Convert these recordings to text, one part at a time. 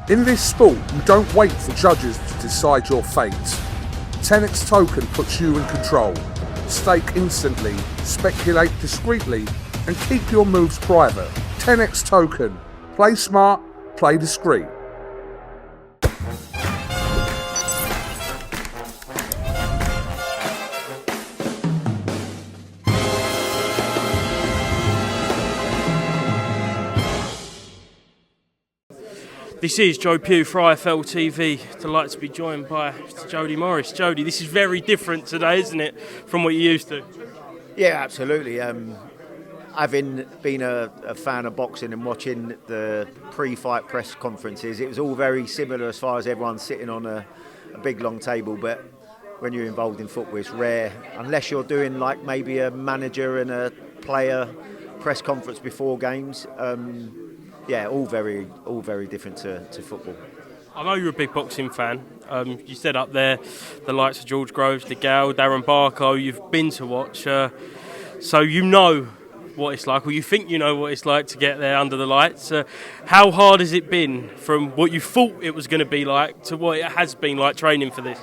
In this sport, you don't wait for judges to decide your fate. 10x Token puts you in control. Stake instantly, speculate discreetly, and keep your moves private. 10x Token. Play smart, play discreet. This is Joe Pugh for IFLTV. Delighted to be joined by Mr. Jody Morris. Jody, this is very different today, isn't it, from what you're used to? Yeah, absolutely. Having been a fan of boxing and watching the pre-fight press conferences, it was all very similar as far as everyone sitting on a big long table. But when you're involved in football, it's rare, unless you're doing like maybe a manager and a player press conference before games. Yeah, all very different to football. I know you're a big boxing fan. You said up there the likes of George Groves, De Gale, Darren Barker, you've been to watch. So you know what it's like, or you think you know what it's like to get there under the lights. How hard has it been from what you thought it was going to be like to what it has been like training for this?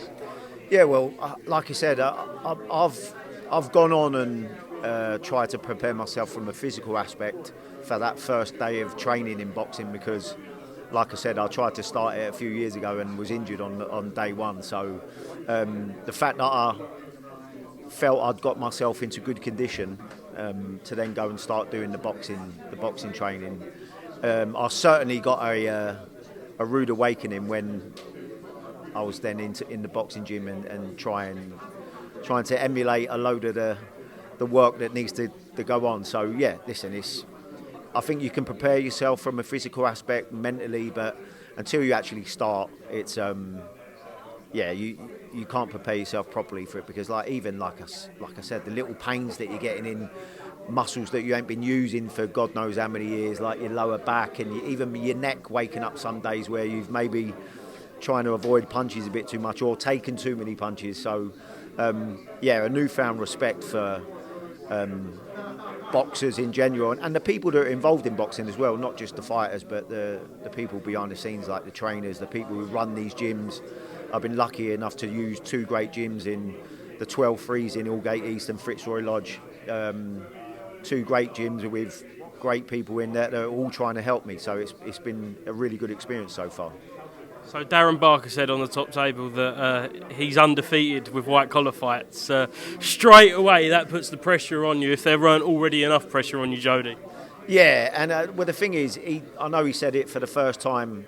Yeah, well, like I said, I've gone on and tried to prepare myself from a physical aspect for that first day of training in boxing because, like I said, I tried to start it a few years ago and was injured on day one. So the fact that I felt I'd got myself into good condition to then go and start doing the boxing training, I certainly got a rude awakening when I was then in the boxing gym and trying to emulate a load of the work that needs to go on. So yeah, listen, I think you can prepare yourself from a physical aspect mentally, but until you actually start, it's you can't prepare yourself properly for it because like I said, the little pains that you're getting in muscles that you ain't been using for God knows how many years, like your lower back and even your neck waking up some days where you've maybe trying to avoid punches a bit too much or taken too many punches. So a newfound respect for boxers in general and the people that are involved in boxing as well, not just the fighters but the people behind the scenes like the trainers, the people who run these gyms. I've been lucky enough to use two great gyms in the 12 Frees in Aldgate East and Fitzroy Lodge, two great gyms with great people in there that are all trying to help me, so it's been a really good experience so far. So Darren Barker said on the top table that he's undefeated with white collar fights. Straight away, that puts the pressure on you if there weren't already enough pressure on you, Jody. Yeah, and well, the thing is, I know he said it for the first time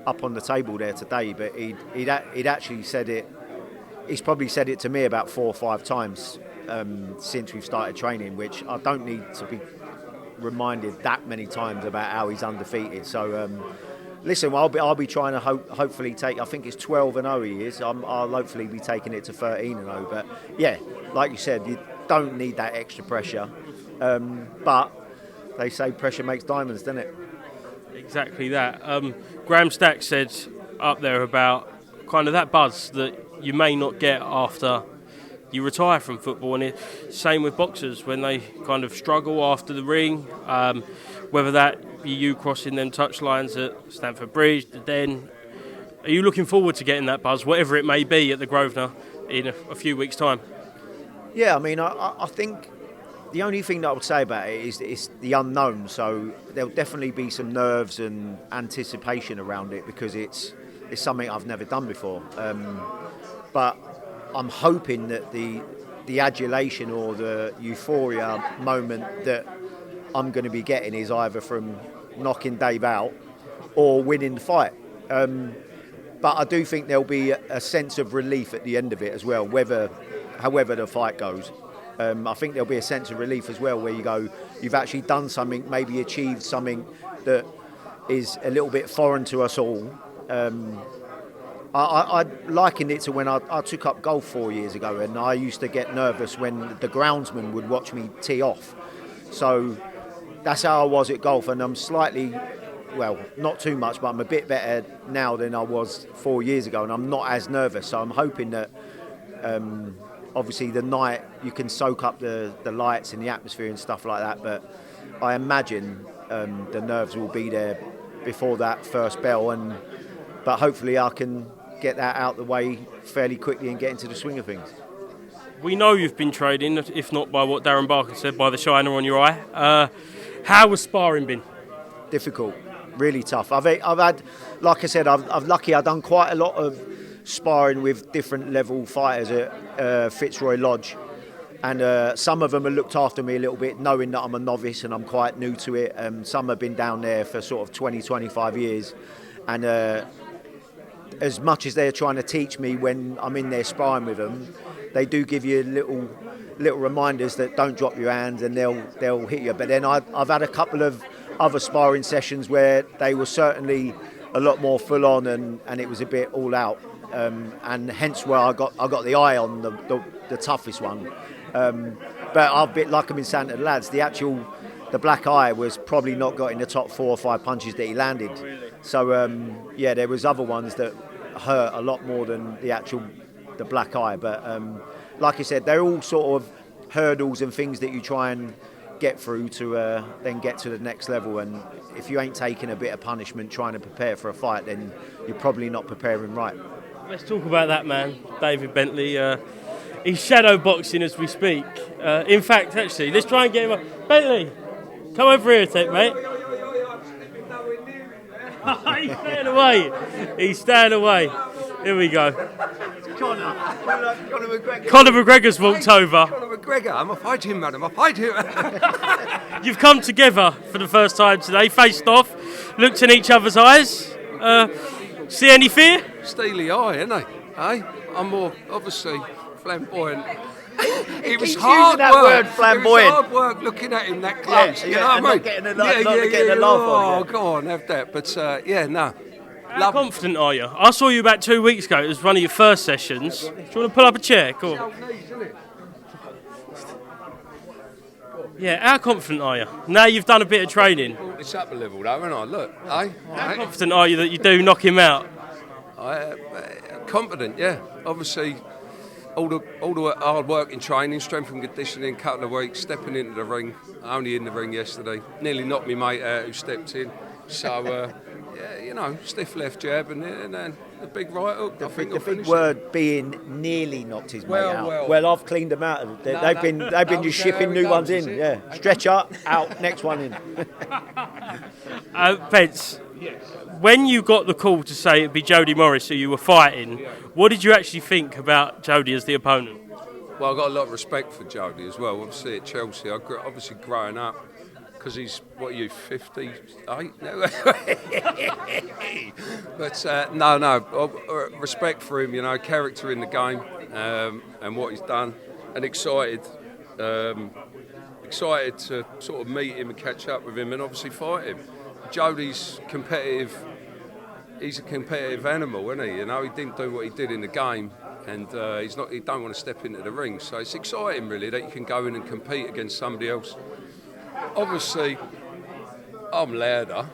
up on the table there today, but he'd actually said it. He's probably said it to me about 4 or 5 times since we've started training, which I don't need to be reminded that many times about how he's undefeated. So. Listen, I'll be trying to hopefully take. I think it's 12-0 he is. I'll hopefully be taking it to 13-0. But yeah, like you said, you don't need that extra pressure. But they say pressure makes diamonds, doesn't it? Exactly that. Graham Stack said up there about kind of that buzz that you may not get after you retire from football, and same with boxers when they kind of struggle after the ring. Whether that be you crossing them touchlines at Stamford Bridge, the Den. Are you looking forward to getting that buzz, whatever it may be, at the Grosvenor in a few weeks' time? Yeah, I mean, I think the only thing that I would say about it is it's the unknown. So there'll definitely be some nerves and anticipation around it because it's something I've never done before. But I'm hoping that the adulation or the euphoria moment that I'm going to be getting is either from knocking Dave out or winning the fight. But I do think there'll be a sense of relief at the end of it as well, however the fight goes. I think there'll be a sense of relief as well where you go, you've actually done something, maybe achieved something that is a little bit foreign to us all. I likened it to when I took up golf 4 years ago, and I used to get nervous when the groundsman would watch me tee off. So that's how I was at golf, and I'm slightly, well, not too much, but I'm a bit better now than I was 4 years ago, and I'm not as nervous. So I'm hoping that obviously the night you can soak up the lights and the atmosphere and stuff like that, but I imagine the nerves will be there before that first bell, and but hopefully I can get that out the way fairly quickly and get into the swing of things. We know you've been training, if not by what Darren Barker said, by the shiner on your eye. How has sparring been? Difficult, really tough. I've had, like I said, I've done quite a lot of sparring with different level fighters at Fitzroy Lodge, and some of them have looked after me a little bit, knowing that I'm a novice and I'm quite new to it. Some have been down there for sort of 20, 25 years, and as much as they're trying to teach me when I'm in there sparring with them, they do give you little reminders that don't drop your hands and they'll hit you. But then I've had a couple of other sparring sessions where they were certainly a lot more full on and it was a bit all out, and hence where I got the eye on the toughest one. But I've been like I've been saying to the lads, the black eye was probably not got in the top 4 or 5 punches that he landed. Oh, really? So yeah, there was other ones that hurt a lot more than the black eye. But like I said, they're all sort of hurdles and things that you try and get through to then get to the next level. And if you ain't taking a bit of punishment trying to prepare for a fight, then you're probably not preparing right. Let's talk about that man, David Bentley. He's shadow boxing as we speak. In fact, actually, let's try and get him up. Bentley, come over here a sec, mate. He's staying away. He's staying away. Here we go. Conor McGregor. Conor McGregor's walked over. Conor McGregor, I'm a fight him, madam. I fight him. You've come together for the first time today, faced off, looked in each other's eyes. See any fear? Steely eye, isn't he? Eh? I'm more obviously flamboyant. It was keeps hard using that work. word, flamboyant. It was hard work looking at him that close. You know what I mean? Not getting a laugh on. Oh, go on, have that. But yeah, no. How confident are you? I saw you about 2 weeks ago. It was one of your first sessions. Do you want to pull up a chair? Cool. Yeah, how confident are you? Now you've done a bit of training. It's up a level though, haven't I? Look, eh? How confident are you that you do knock him out? Confident, yeah. Obviously, all the hard work in training, strength and conditioning, couple of weeks, stepping into the ring. Only in the ring yesterday. Nearly knocked me mate out who stepped in. So, yeah, you know, stiff left jab and then the big right hook. The big word being nearly knocked his mate out. Well, I've cleaned them out. They've been just shipping new ones in. Yeah, stretcher out, next one in. Pence, when you got the call to say it'd be Jody Morris who you were fighting, what did you actually think about Jody as the opponent? Well, I got a lot of respect for Jody as well. Obviously at Chelsea, obviously growing up, because he's, what are you, 58? No. But no, respect for him, you know, character in the game and what he's done, and excited to sort of meet him and catch up with him and obviously fight him. Jody's competitive, he's a competitive animal, isn't he? You know, he didn't do what he did in the game, and he don't want to step into the ring. So it's exciting, really, that you can go in and compete against somebody else. Obviously, I'm louder.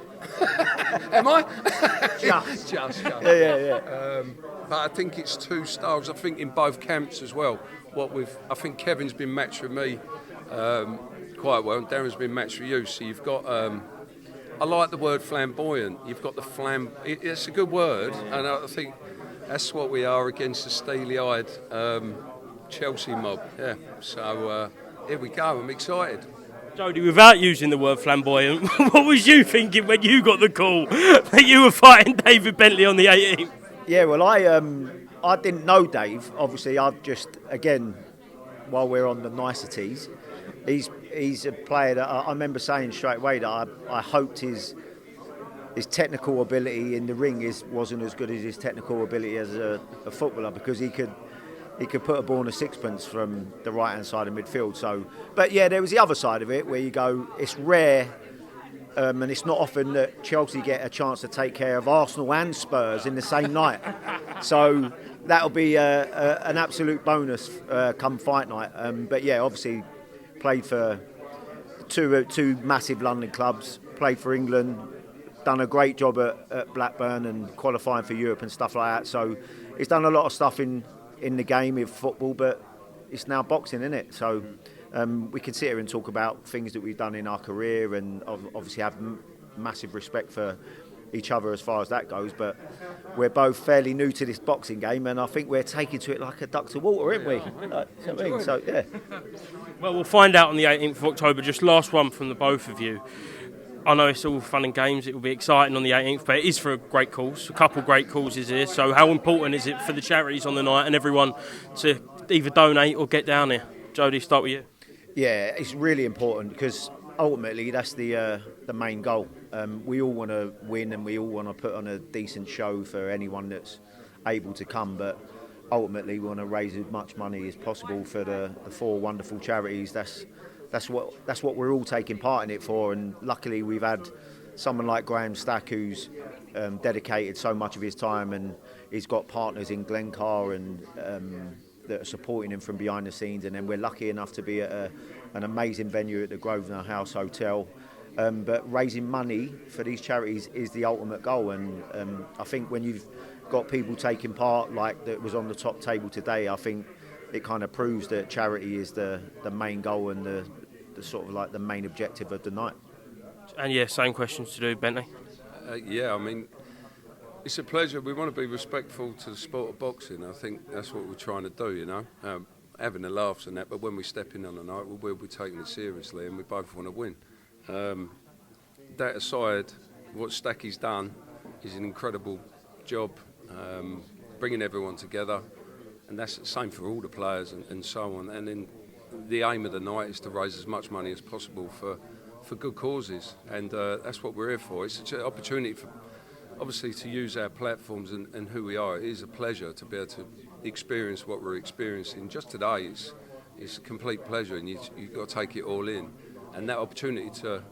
Am I? Just. Yeah. But I think it's two styles. I think in both camps as well. I think Kevin's been matched with me quite well, and Darren's been matched with you. So you've got. I like the word flamboyant. You've got the It's a good word, and I think that's what we are against the steely-eyed Chelsea mob. Yeah. So here we go. I'm excited. Jody, without using the word flamboyant, what was you thinking when you got the call that you were fighting David Bentley on the 18th? Yeah, well, I didn't know Dave. Obviously, I've just, again, while we're on the niceties, he's a player that I remember saying straight away that I hoped his technical ability in the ring wasn't as good as his technical ability as a footballer, because he could put a ball in a sixpence from the right-hand side of midfield. So, but yeah, there was the other side of it where you go, it's rare, and it's not often that Chelsea get a chance to take care of Arsenal and Spurs in the same night. So that'll be an absolute bonus come fight night. But yeah, obviously played for two massive London clubs, played for England, done a great job at Blackburn and qualifying for Europe and stuff like that. So he's done a lot of stuff in the game of football, but it's now boxing, isn't it? So we can sit here and talk about things that we've done in our career, and obviously have massive respect for each other as far as that goes, but we're both fairly new to this boxing game, and I think we're taking to it like a duck to water, aren't we? So yeah. Well, we'll find out on the 18th of October. Just last one from the both of you. I know it's all fun and games. It will be exciting on the 18th, but it is for a great cause. A couple of great causes here. So how important is it for the charities on the night and everyone to either donate or get down here? Jody, start with you. Yeah, it's really important because ultimately that's the main goal. We all want to win and we all want to put on a decent show for anyone that's able to come, but ultimately we want to raise as much money as possible for the four wonderful charities. That's what we're all taking part in it for, and luckily we've had someone like Graham Stack who's dedicated so much of his time, and he's got partners in Glencar and that are supporting him from behind the scenes, and then we're lucky enough to be at an amazing venue at the Grosvenor House Hotel. But raising money for these charities is the ultimate goal, and I think when you've got people taking part like that was on the top table today, I think it kind of proves that charity is the main goal and the sort of like the main objective of the night. And yeah, same questions to do, Bentley. Yeah, I mean, it's a pleasure. We want to be respectful to the sport of boxing. I think that's what we're trying to do, you know, having the laughs and that. But when we step in on the night, we'll be taking it seriously, and we both want to win. That aside, what Stacky's done is an incredible job, bringing everyone together, and that's the same for all the players and so on. And then the aim of the night is to raise as much money as possible for good causes, and that's what we're here for. It's an opportunity for, obviously, to use our platforms and who we are. It is a pleasure to be able to experience what we're experiencing. Just today, it's a complete pleasure, and you've got to take it all in. And that opportunity to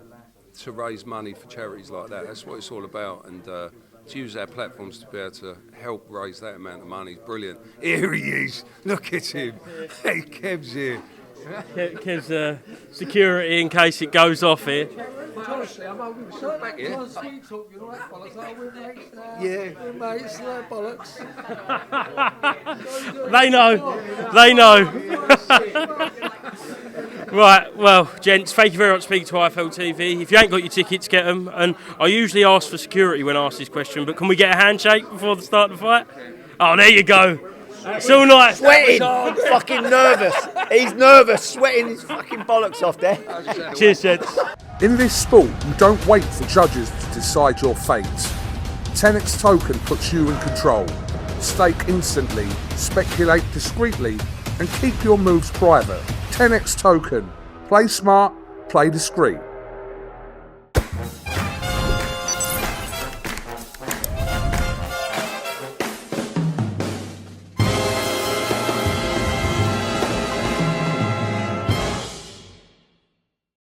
raise money for charities like that, that's what it's all about. And to use our platforms to be able to help raise that amount of money is brilliant. Here he is. Look at him. Hey, Kev's here. Kev's security in case it goes off here. Honestly, I'm holding myself back here. Sweet talking, all that bollocks. Oh, we're mates. Yeah. We're mates, they're bollocks. They know. Right, well, gents, thank you very much for speaking to IFLTV. If you ain't got your tickets, get them. And I usually ask for security when I ask this question, but can we get a handshake before the start of the fight? Oh, there you go. It's all nice. Sweating, fucking nervous. He's nervous, sweating his fucking bollocks off there. Cheers, gents. In this sport, you don't wait for judges to decide your fate. 10x Token puts you in control. Stake instantly, speculate discreetly, and keep your moves private. 10x Token. Play smart, play discreet.